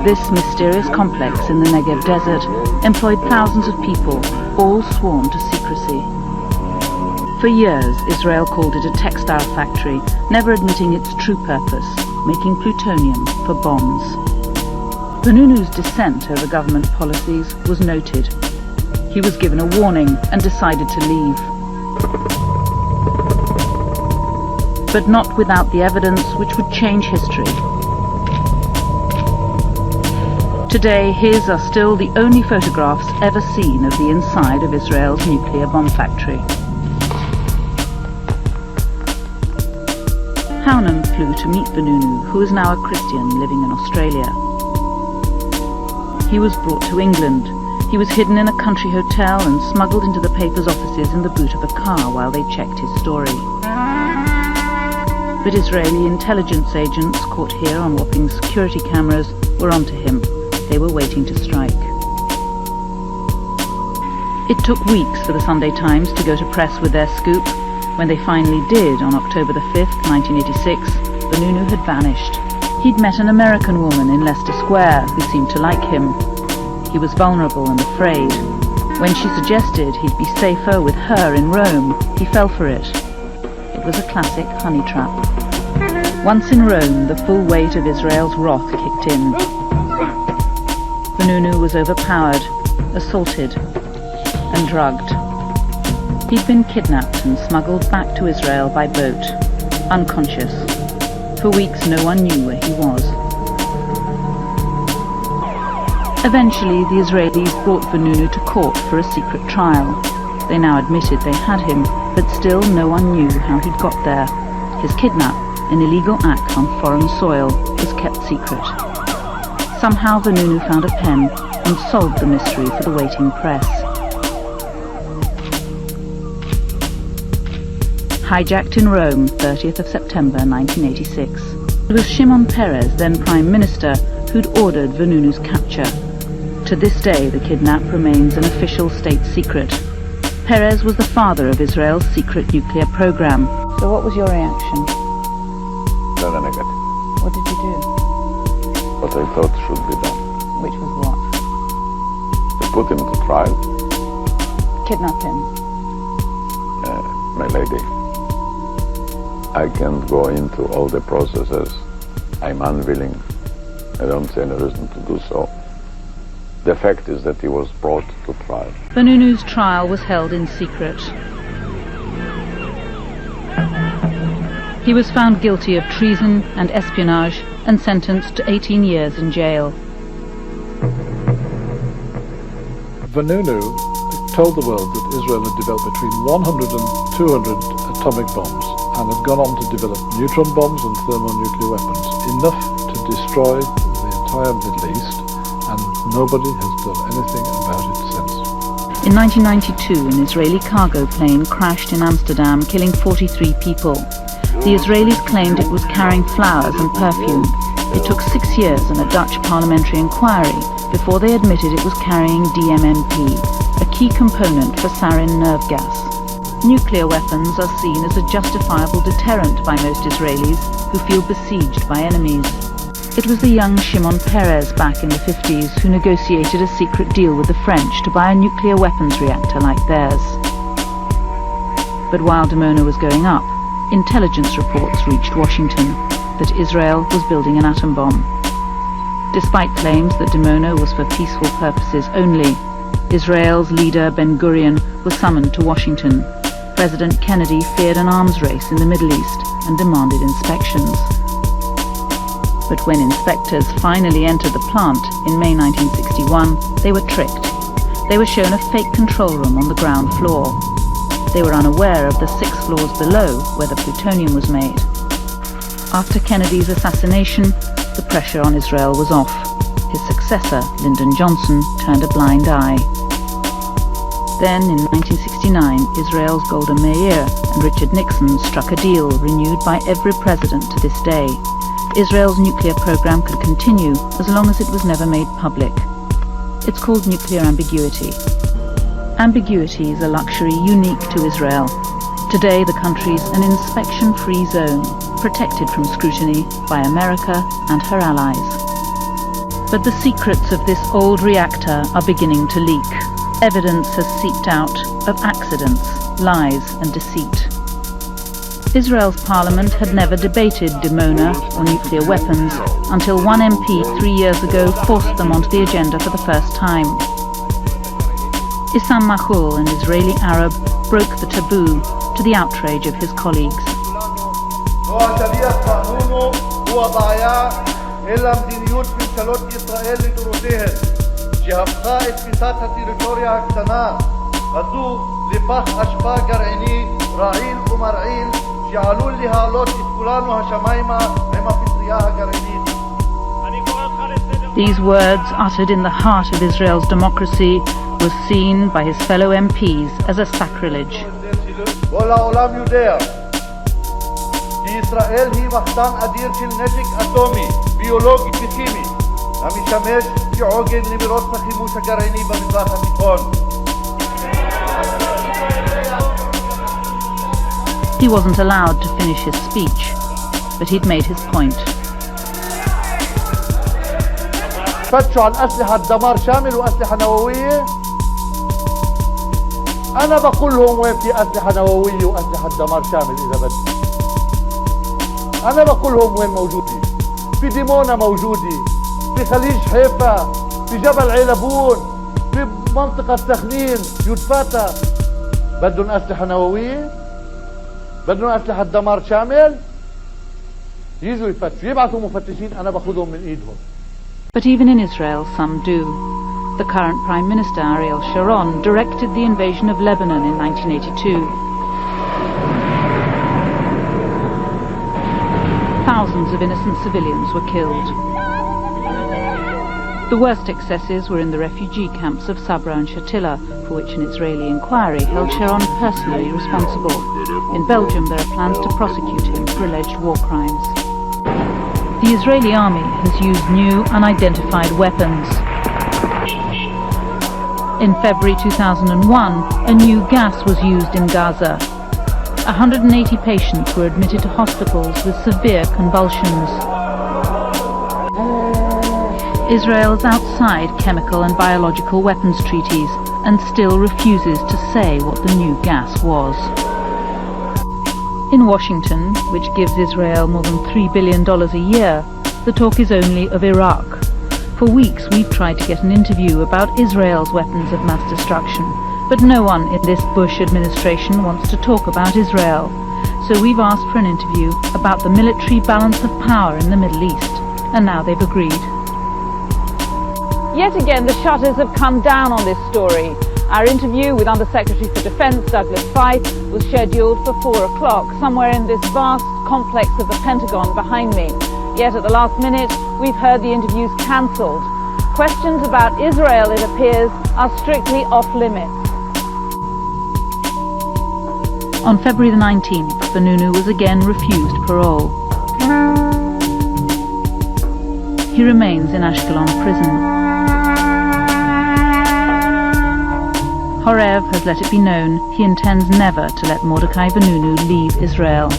This mysterious complex in the Negev desert employed thousands of people, all sworn to secrecy. For years, Israel called it a textile factory, never admitting its true purpose, making plutonium for bombs. Vannunu's dissent over government policies was noted. He was given a warning and decided to leave. But not without the evidence which would change history. Today, his are still the only photographs ever seen of the inside of Israel's nuclear bomb factory. Haunem flew to meet Vannunu, who is now a Christian living in Australia. He was brought to England. He was hidden in a country hotel and smuggled into the paper's offices in the boot of a car while they checked his story. But Israeli intelligence agents caught here on Wapping's security cameras were onto him. They were waiting to strike. It took weeks for the Sunday Times to go to press with their scoop. When they finally did, on October the 5th, 1986, Vannunu had vanished. He'd met an American woman in Leicester Square who seemed to like him. He was vulnerable and afraid. When she suggested he'd be safer with her in Rome, he fell for it. It was a classic honey trap. Once in Rome, the full weight of Israel's wrath kicked in. Vannunu was overpowered, assaulted, and drugged. He'd been kidnapped and smuggled back to Israel by boat, unconscious. For weeks no one knew where he was. Eventually the Israelis brought Vannunu to court for a secret trial. They now admitted they had him, but still no one knew how he'd got there. His kidnap, an illegal act on foreign soil, was kept secret. Somehow Vannunu found a pen and solved the mystery for the waiting press. Hijacked in Rome, 30th of September 1986. It was Shimon Peres, then Prime Minister, who'd ordered Vannunu's capture. To this day, the kidnap remains an official state secret. Peres was the father of Israel's secret nuclear program. So what was your reaction? Very negative. What did you do? What I thought should be done. Which was what? To put him to trial. Kidnap him? My lady, I can't go into all the processes. I'm unwilling. I don't see any reason to do so. The fact is that he was brought to trial. Vannunu's trial was held in secret. He was found guilty of treason and espionage and sentenced to 18 years in jail. Vannunu told the world that Israel had developed between 100 and 200 atomic bombs and had gone on to develop neutron bombs and thermonuclear weapons, enough to destroy the entire Middle East, and nobody has done anything about it since. In 1992, an Israeli cargo plane crashed in Amsterdam, killing 43 people. The Israelis claimed it was carrying flowers and perfume. It took 6 years and a Dutch parliamentary inquiry before they admitted it was carrying DMNP, a key component for sarin nerve gas. Nuclear weapons are seen as a justifiable deterrent by most Israelis who feel besieged by enemies. It was the young Shimon Peres back in the 50s who negotiated a secret deal with the French to buy a nuclear weapons reactor like theirs. But while Dimona was going up, intelligence reports reached Washington that Israel was building an atom bomb. Despite claims that Dimona was for peaceful purposes only, Israel's leader Ben-Gurion was summoned to Washington. President Kennedy feared an arms race in the Middle East and demanded inspections. But when inspectors finally entered the plant in May 1961, they were tricked. They were shown a fake control room on the ground floor. They were unaware of the 6 floors below where the plutonium was made. After Kennedy's assassination, the pressure on Israel was off. His successor, Lyndon Johnson, turned a blind eye. Then, in 1969, Israel's Golda Meir and Richard Nixon struck a deal renewed by every president to this day. Israel's nuclear program could continue as long as it was never made public. It's called nuclear ambiguity. Ambiguity is a luxury unique to Israel. Today, the country's an inspection-free zone, protected from scrutiny by America and her allies. But the secrets of this old reactor are beginning to leak. Evidence has seeped out of accidents, lies and deceit. Israel's parliament had never debated dimona or nuclear weapons until one MP 3 years ago forced them onto the agenda for the first time. Issam Mahul, an Israeli Arab, broke the taboo to the outrage of his colleagues. These words, uttered in the heart of Israel's democracy, was seen by his fellow MPs as a sacrilege. He wasn't allowed to finish his speech, but he'd made his point. فتشوا عن أسلحة دمار شامل وأسلحة نووية. أنا بقول لهم وين في أسلحة نووية وأسلحة دمار شامل إذا بدي. أنا بقول لهم وين موجودة. في ديمونا موجودة، في خليج حيفا، في جبل علبون، في منطقة سخنين، يدفاتا. بدهم أسلحة نووية؟ بدهم أسلحة دمار شامل؟ يجوا يفتشوا، يبعثوا مفتشين، أنا باخذهم من إيدهم. But even in Israel, some do. The current Prime Minister, Ariel Sharon, directed the invasion of Lebanon in 1982. Thousands of innocent civilians were killed. The worst excesses were in the refugee camps of Sabra and Shatila, for which an Israeli inquiry held Sharon personally responsible. In Belgium, there are plans to prosecute him for alleged war crimes. The Israeli army has used new, unidentified weapons. In February 2001, a new gas was used in Gaza. 180 patients were admitted to hospitals with severe convulsions. Israel is outside chemical and biological weapons treaties and still refuses to say what the new gas was. In Washington, which gives Israel more than $3 billion a year, the talk is only of Iraq. For weeks we've tried to get an interview about Israel's weapons of mass destruction, but no one in this Bush administration wants to talk about Israel. So we've asked for an interview about the military balance of power in the Middle East, and now they've agreed. Yet again, the shutters have come down on this story. Our interview with Under-Secretary for Defence Douglas Feith was scheduled for 4 o'clock, somewhere in this vast complex of the Pentagon behind me. Yet at the last minute, we've heard the interviews cancelled. Questions about Israel, it appears, are strictly off-limits. On February the 19th, Vanunu was again refused parole. He remains in Ashkelon prison. Horev has let it be known he intends never to let Mordechai Vanunu leave Israel.